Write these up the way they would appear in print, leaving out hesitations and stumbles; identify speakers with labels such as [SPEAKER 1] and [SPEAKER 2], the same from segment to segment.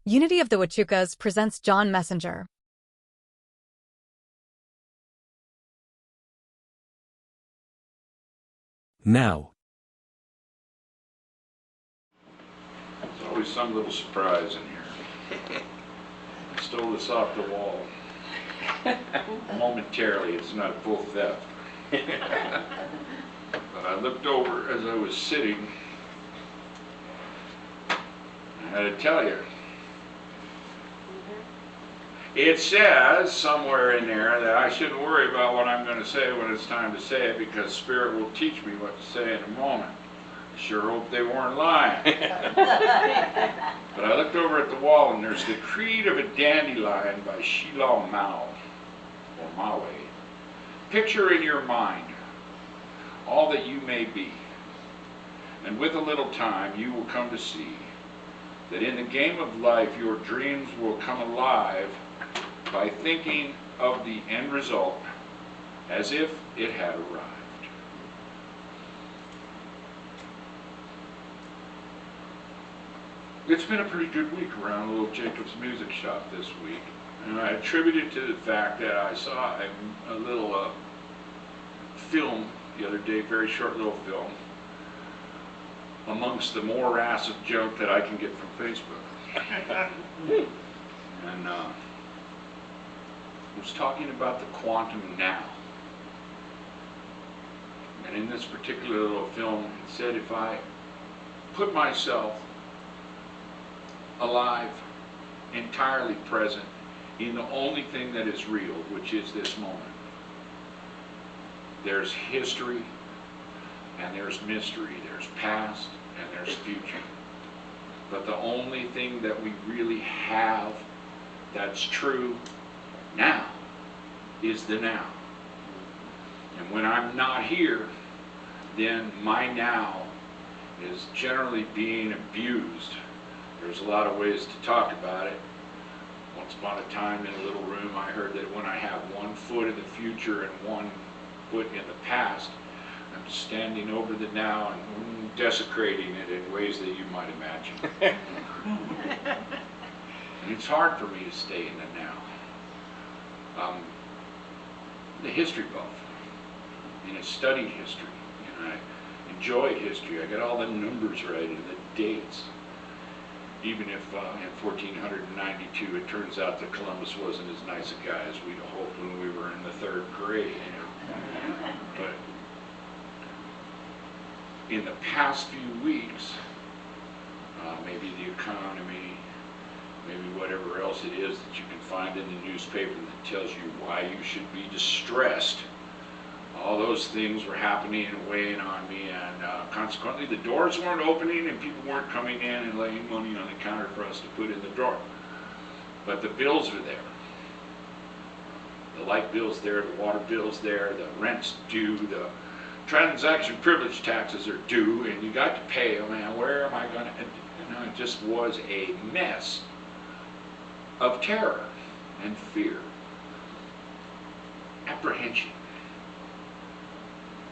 [SPEAKER 1] Unity of the Huachucas presents Jon Messenger.
[SPEAKER 2] Now.
[SPEAKER 3] There's always some little surprise in here. I stole this off the wall. Momentarily, it's not full theft. But I looked over as I was sitting. I had to tell you. It says somewhere in there that I shouldn't worry about what I'm going to say when it's time to say it, because Spirit will teach me what to say in a moment. I sure hope they weren't lying. But I looked over at the wall, and there's the Creed of a Dandelion by Shila Mao, or Maui. Picture in your mind all that you may be, and with a little time you will come to see that in the game of life your dreams will come alive by thinking of the end result as if it had arrived. It's been a pretty good week around Little Jacob's Music Shop this week, and I attribute it to the fact that I saw a little film the other day, very short little film, amongst the morass of junk that I can get from Facebook. And it was talking about the quantum now. And in this particular little film, it said if I put myself alive, entirely present, in the only thing that is real, which is this moment, there's history, and there's mystery, there's past, and there's future. But the only thing that we really have that's true now is the now. And when I'm not here, then my now is generally being abused. There's a lot of ways to talk about it. Once upon a time in a little room, I heard that when I have one foot in the future and one foot in the past, I'm standing over the now and desecrating it in ways that you might imagine. And it's hard for me to stay in the now. The history buff, and I studied history, and I enjoy history. I got all the numbers right and the dates. Even if in 1492 it turns out that Columbus wasn't as nice a guy as we'd hoped when we were in the third grade. But in the past few weeks, maybe the economy, maybe whatever else it is that you can find in the newspaper that tells you why you should be distressed, all those things were happening and weighing on me, and consequently the doors weren't opening and people weren't coming in and laying money on the counter for us to put in the drawer. But the bills are there. The light bill's there, the water bill's there, the rent's due, the transaction privilege taxes are due, and you got to pay them, and where am I going to... It just was a mess of terror and fear, apprehension.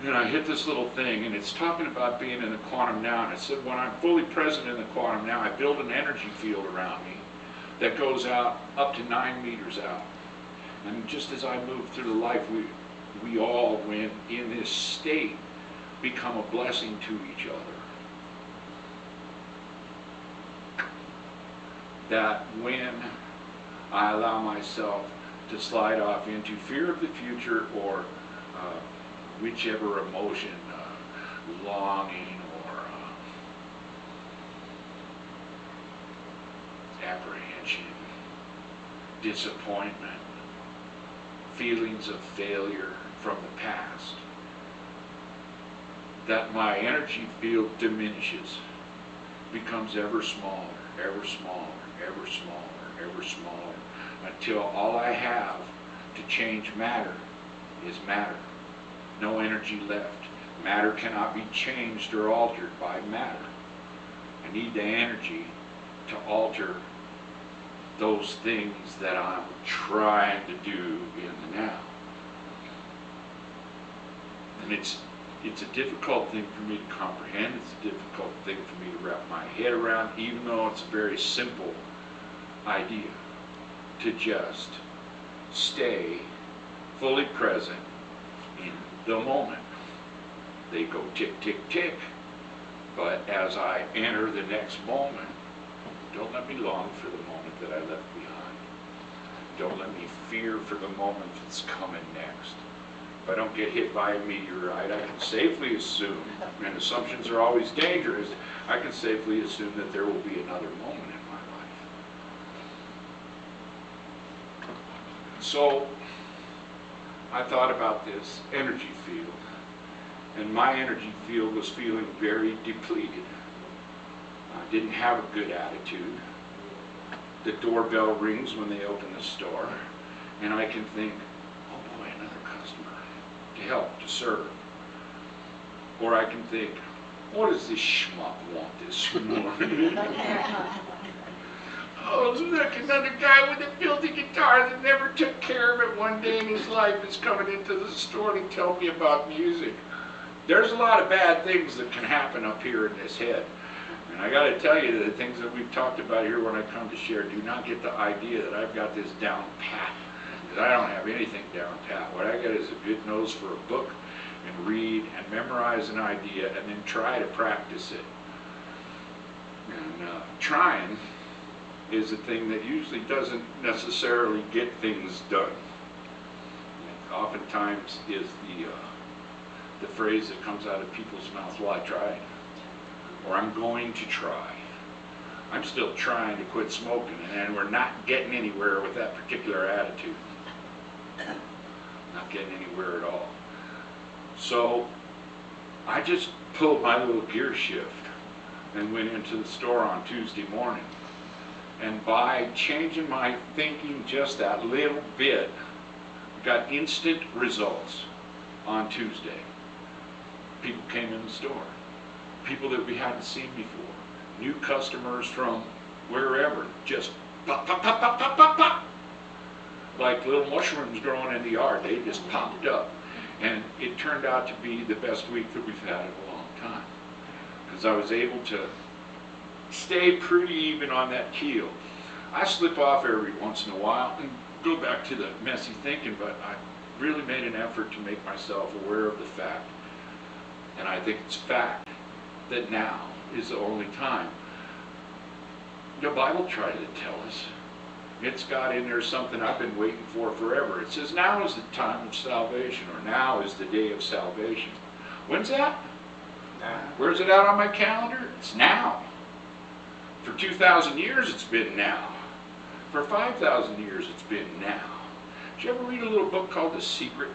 [SPEAKER 3] And I hit this little thing, and it's talking about being in the quantum now, and it said when I'm fully present in the quantum now, I build an energy field around me that goes out up to 9 meters out. And just as I move through the life, we all, when in this state, become a blessing to each other. That when I allow myself to slide off into fear of the future or whichever emotion, longing or apprehension, disappointment, feelings of failure from the past, that my energy field diminishes, becomes ever smaller, ever smaller, ever smaller, ever smaller, until all I have to change matter is matter. No energy left. Matter cannot be changed or altered by matter. I need the energy to alter those things that I'm trying to do in the now. And it's a difficult thing for me to comprehend. It's a difficult thing for me to wrap my head around, even though it's a very simple idea to just stay fully present in the moment. They go tick, tick, tick, but as I enter the next moment, don't let me long for the moment that I left behind. Don't let me fear for the moment that's coming next. If I don't get hit by a meteorite, I can safely assume, and assumptions are always dangerous, I can safely assume that there will be another moment in my life. So I thought about this energy field, and my energy field was feeling very depleted. I didn't have a good attitude. The doorbell rings when they open the store, and I can think, oh boy, another customer to help, to serve. Or I can think, what does this schmuck want this morning? Oh, look, another guy with a filthy guitar that never took care of it one day in his life is coming into the store to tell me about music. There's a lot of bad things that can happen up here in this head. And I got to tell you, the things that we've talked about here when I come to share, do not get the idea that I've got this down pat. Because I don't have anything down pat. What I got is a good nose for a book, and read and memorize an idea, and then try to practice it. And trying is a thing that usually doesn't necessarily get things done. And oftentimes is the phrase that comes out of people's mouths, well, I tried, or I'm going to try. I'm still trying to quit smoking, and we're not getting anywhere with that particular attitude. Not getting anywhere at all. So I just pulled my little gear shift and went into the store on Tuesday morning. And by changing my thinking just that little bit, got instant results on Tuesday. People came in the store. People that we hadn't seen before. New customers from wherever. Just pop, pop, pop, pop, pop, pop, pop. Like little mushrooms growing in the yard. They just popped up. And it turned out to be the best week that we've had in a long time. Because I was able to stay pretty even on that keel. I slip off every once in a while and go back to the messy thinking, but I really made an effort to make myself aware of the fact. And I think it's fact that now is the only time. The Bible tried to tell us. It's got in there something I've been waiting for forever. It says now is the time of salvation, or now is the day of salvation. When's that? Now. Where's it out on my calendar? It's now. For 2,000 years it's been now. For 5,000 years it's been now. Did you ever read a little book called The Secret?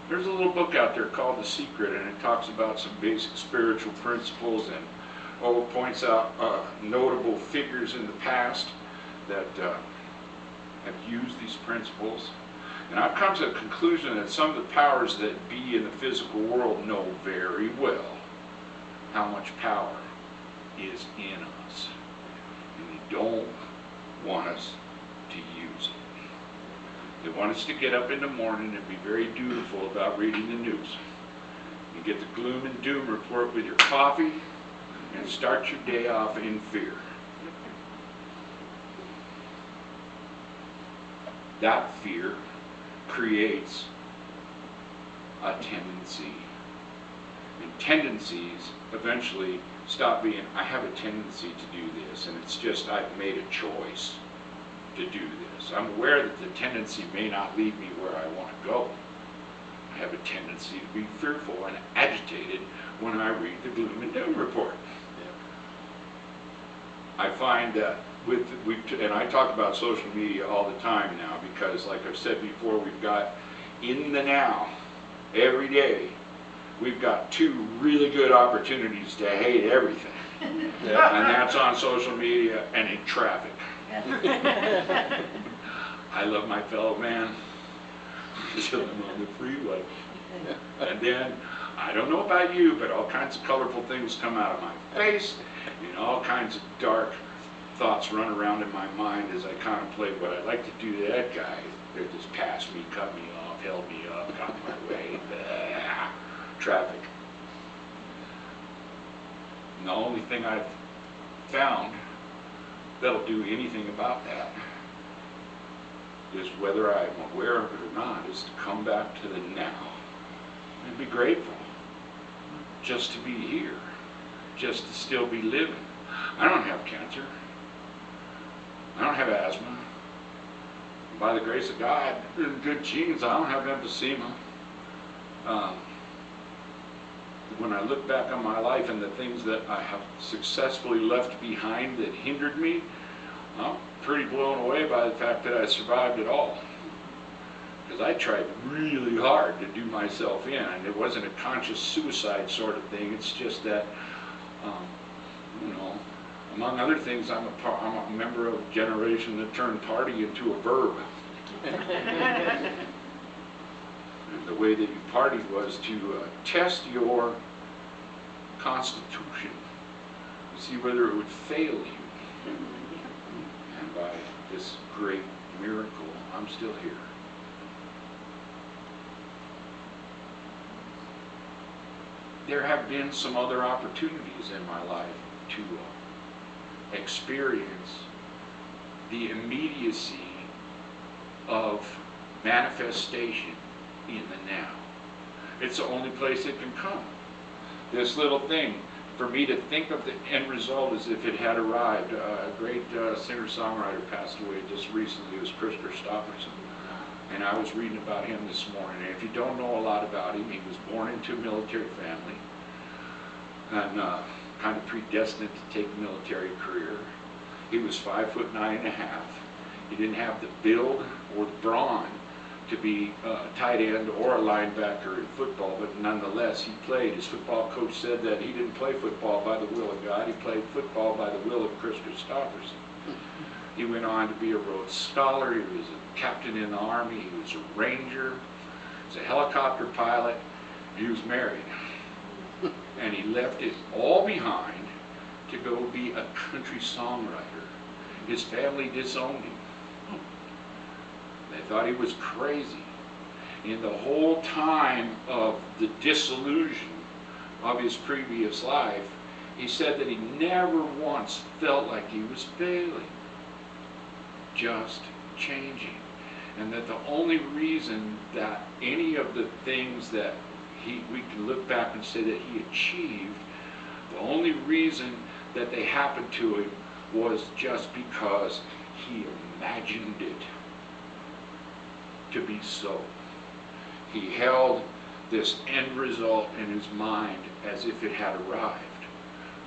[SPEAKER 3] There's a little book out there called The Secret, and it talks about some basic spiritual principles and points out notable figures in the past that have used these principles. And I've come to the conclusion that some of the powers that be in the physical world know very well how much power is in us. And they don't want us to use it. They want us to get up in the morning and be very dutiful about reading the news. You get the gloom and doom report with your coffee and start your day off in fear. That fear creates a tendency. And tendencies eventually stop being, I have a tendency to do this, and it's just I've made a choice to do this. I'm aware that the tendency may not lead me where I want to go. I have a tendency to be fearful and agitated when I read the gloom and doom report. I find that and I talk about social media all the time now because, like I've said before, we've got in the now, every day, we've got two really good opportunities to hate everything. Yeah. And that's on social media and in traffic. I love my fellow man until I'm on the freeway. And then, I don't know about you, but all kinds of colorful things come out of my face, and all kinds of dark thoughts run around in my mind as I contemplate what I'd like to do to that guy that just passed me, cut me off, held me up, got my way. Traffic. And the only thing I've found that'll do anything about that is, whether I'm aware of it or not, is to come back to the now and be grateful just to be here, just to still be living. I don't have cancer. I don't have asthma. By the grace of God, good genes, I don't have emphysema. When I look back on my life and the things that I have successfully left behind that hindered me, I'm pretty blown away by the fact that I survived it all. Because I tried really hard to do myself in, and it wasn't a conscious suicide sort of thing. It's just that, among other things, I'm a member of a generation that turned party into a verb. And the way that you partied was to test your constitution, to see whether it would fail you. And by this great miracle, I'm still here. There have been some other opportunities in my life to experience the immediacy of manifestation in the now. It's the only place it can come. This little thing, for me to think of the end result as if it had arrived. A great singer-songwriter passed away just recently. It was Chris Christopherson. And I was reading about him this morning. And if you don't know a lot about him, he was born into a military family and kind of predestined to take a military career. He was 5'9½". He didn't have the build or the brawn to be a tight end or a linebacker in football, but nonetheless he played. His football coach said that he didn't play football by the will of God, he played football by the will of Chris Christopherson. He went on to be a Rhodes Scholar, he was a captain in the Army, he was a ranger, he was a helicopter pilot, he was married. And he left it all behind to go be a country songwriter. His family disowned him. They thought he was crazy. In the whole time of the disillusion of his previous life, he said that he never once felt like he was failing, just changing. And that the only reason that any of the things that we can look back and say that he achieved, the only reason that they happened to him was just because he imagined it to be so. He held this end result in his mind as if it had arrived.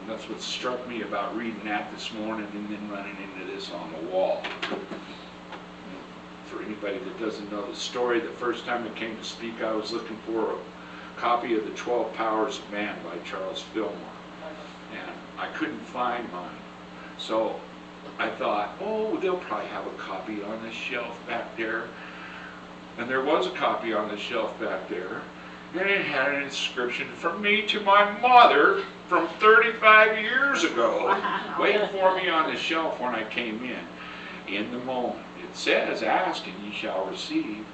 [SPEAKER 3] And that's what struck me about reading that this morning and then running into this on the wall. For anybody that doesn't know the story, the first time I came to speak, I was looking for a copy of The 12 Powers of Man by Charles Fillmore. And I couldn't find mine. So I thought, oh, they'll probably have a copy on this shelf back there. And there was a copy on the shelf back there, and it had an inscription, "From me to my mother from 35 years ago," waiting for me on the shelf when I came in the moment. It says, "Ask and ye shall receive."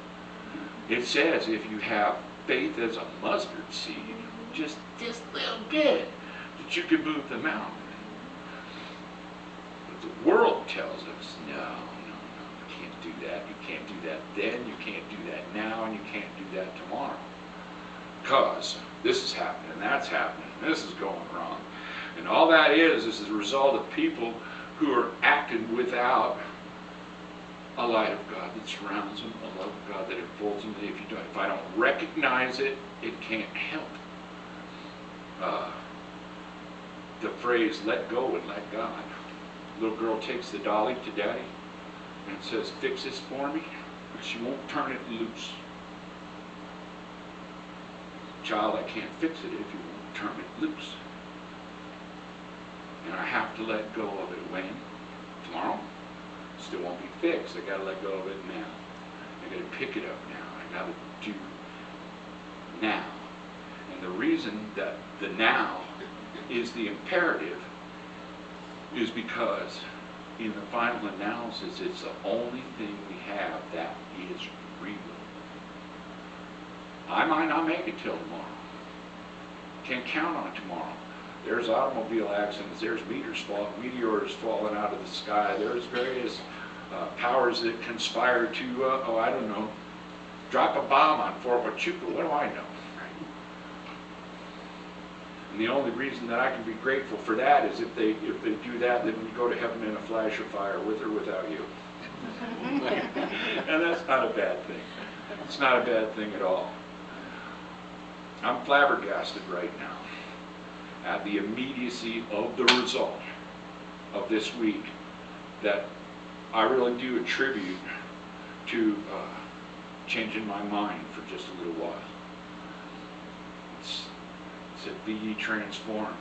[SPEAKER 3] It says, if you have faith as a mustard seed, just this little bit, that you can move the mountain. But the world tells us, no, you can't do that. You can't do that then. You can't do that now, and you can't do that tomorrow. Because this is happening, that's happening, this is going wrong. And all that is a result of people who are acting without a light of God that surrounds them, a love of God that enfolds them. If I don't recognize it, it can't help. The phrase, let go and let God. Little girl takes the dolly to daddy and says, fix this for me, but she won't turn it loose. Child, I can't fix it if you won't turn it loose. And I have to let go of it when? Tomorrow? Still won't be fixed. I gotta let go of it now. I gotta pick it up now. I gotta do now. And the reason that the now is the imperative is because in the final analysis, it's the only thing we have that is real. I might not make it till tomorrow. Can't count on tomorrow. There's automobile accidents. There's meteors falling out of the sky. There's various powers that conspire to, I don't know, drop a bomb on Fort Huachuca. What do I know? And the only reason that I can be grateful for that is if they do that, then we go to heaven in a flash of fire, with or without you. And that's not a bad thing. It's not a bad thing at all. I'm flabbergasted right now at the immediacy of the result of this week that I really do attribute to changing my mind for just a little while. It said, be ye transformed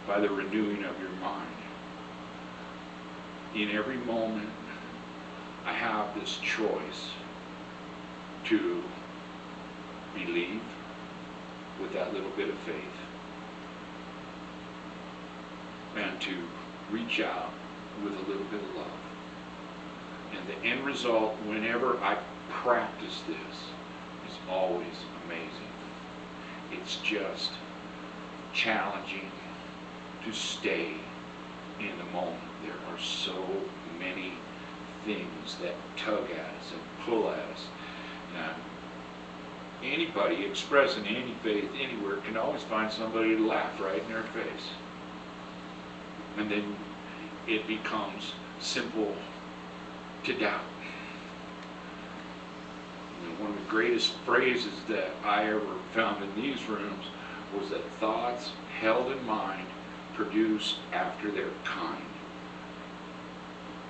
[SPEAKER 3] by the renewing of your mind. In every moment, I have this choice to believe with that little bit of faith and to reach out with a little bit of love. And the end result, whenever I practice this, is always amazing. It's just challenging to stay in the moment. There are so many things that tug at us and pull at us. And anybody expressing any faith anywhere can always find somebody to laugh right in their face. And then it becomes simple to doubt. One of the greatest phrases that I ever found in these rooms was that thoughts held in mind produce after their kind.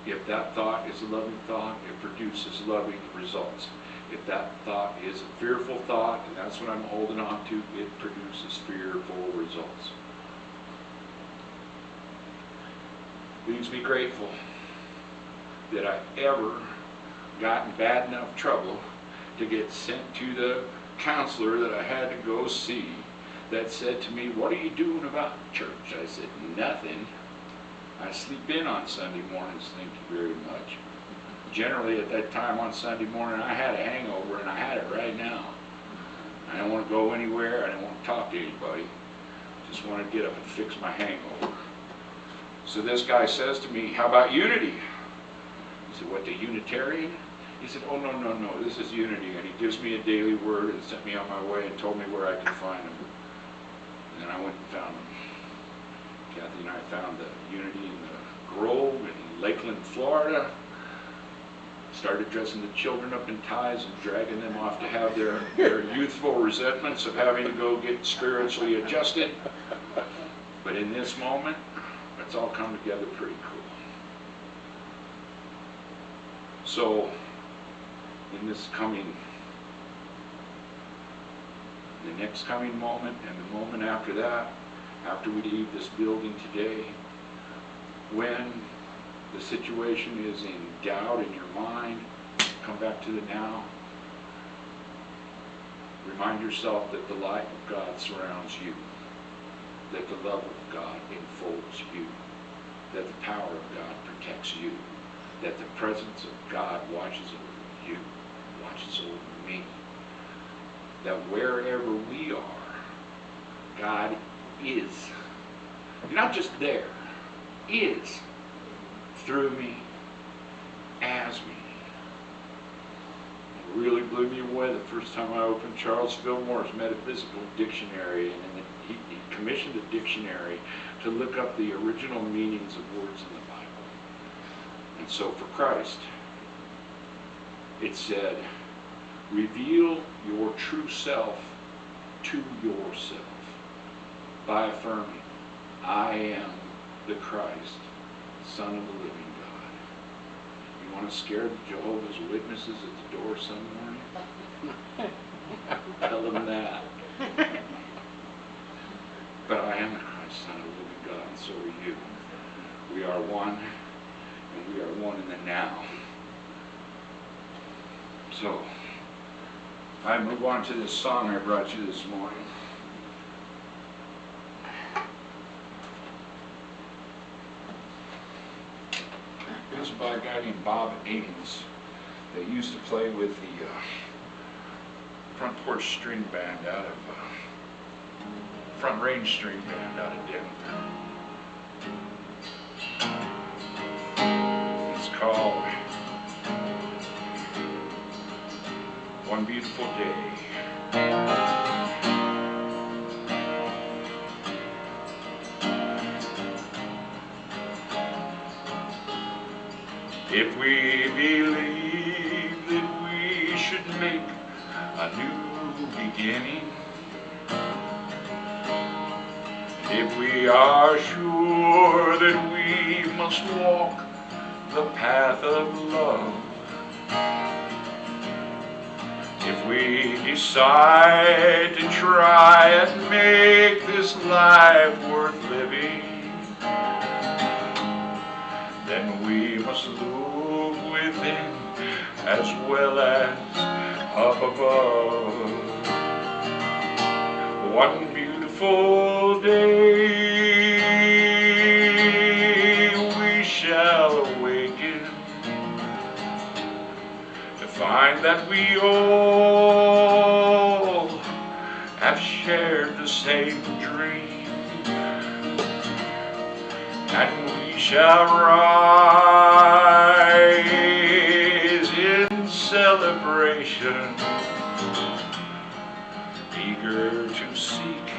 [SPEAKER 3] If that thought is a loving thought, it produces loving results. If that thought is a fearful thought, and that's what I'm holding on to, it produces fearful results. Leaves me grateful that I ever got in bad enough trouble to get sent to the counselor that I had to go see that said to me, what are you doing about church? I said, nothing. I sleep in on Sunday mornings, thank you very much. Generally at that time on Sunday morning I had a hangover, and I had it right now. I don't want to go anywhere, I don't want to talk to anybody. Just want to get up and fix my hangover. So this guy says to me, how about unity? I said, what, the Unitarian? He said, oh, no, this is unity. And he gives me a daily word and sent me on my way and told me where I could find them. And then I went and found them. Kathy and I found the unity in the Grove in Lakeland, Florida. Started dressing the children up in ties and dragging them off to have their youthful resentments of having to go get spiritually adjusted. But in this moment, it's all come together pretty cool. So, in this the next coming moment and the moment after that, after we leave this building today, when the situation is in doubt in your mind, come back to the now. Remind yourself that the light of God surrounds you, that the love of God enfolds you, that the power of God protects you, that the presence of God watches over you, watches over me, that wherever we are, God is, not just there, is through me, as me. It really blew me away the first time I opened Charles Fillmore's Metaphysical Dictionary, and he commissioned a dictionary to look up the original meanings of words in the Bible. And so for Christ, it said, reveal your true self to yourself by affirming, I am the Christ, Son of the living God. You want to scare the Jehovah's Witnesses at the door some morning? Tell them that. But I am the Christ, Son of the living God, and so are you. We are one, and we are one in the now. So, I move on to this song I brought you this morning. It was by a guy named Bob Amos that used to play with the Front Porch String Band out of Front Range String Band out of Denver. It's called One Beautiful Day. If we believe that we should make a new beginning, if we are sure that we must walk the path of love, if we decide to try and make this life worth living, then we must look within as well as up above. One beautiful day we shall awaken to find that we all have shared the same dream, and we shall rise in celebration, eager to seek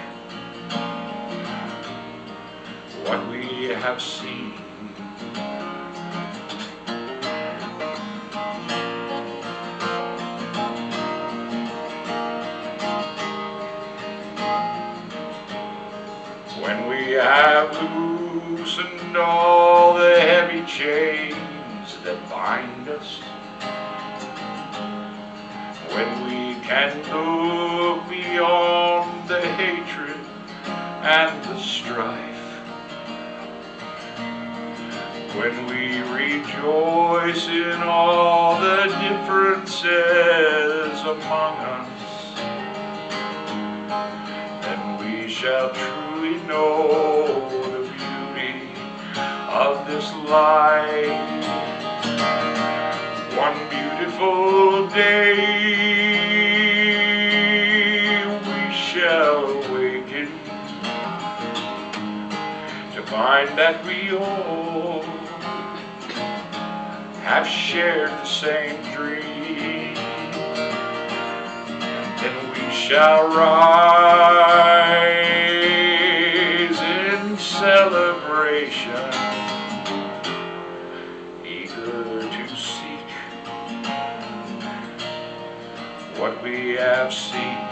[SPEAKER 3] what we have seen. When we have loosened all the heavy chains that bind us, when we can look beyond the hatred and the strife, when we rejoice in all the differences among us, then we shall truly know the beauty of this life. One beautiful day we shall awaken to find that we all have shared the same dream. Then we shall rise in celebration, eager to seek what we have seen.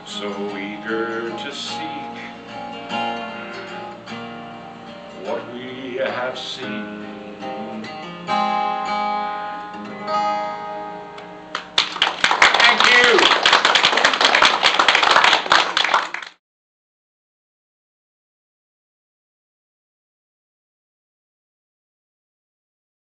[SPEAKER 3] So eager to seek what we have seen.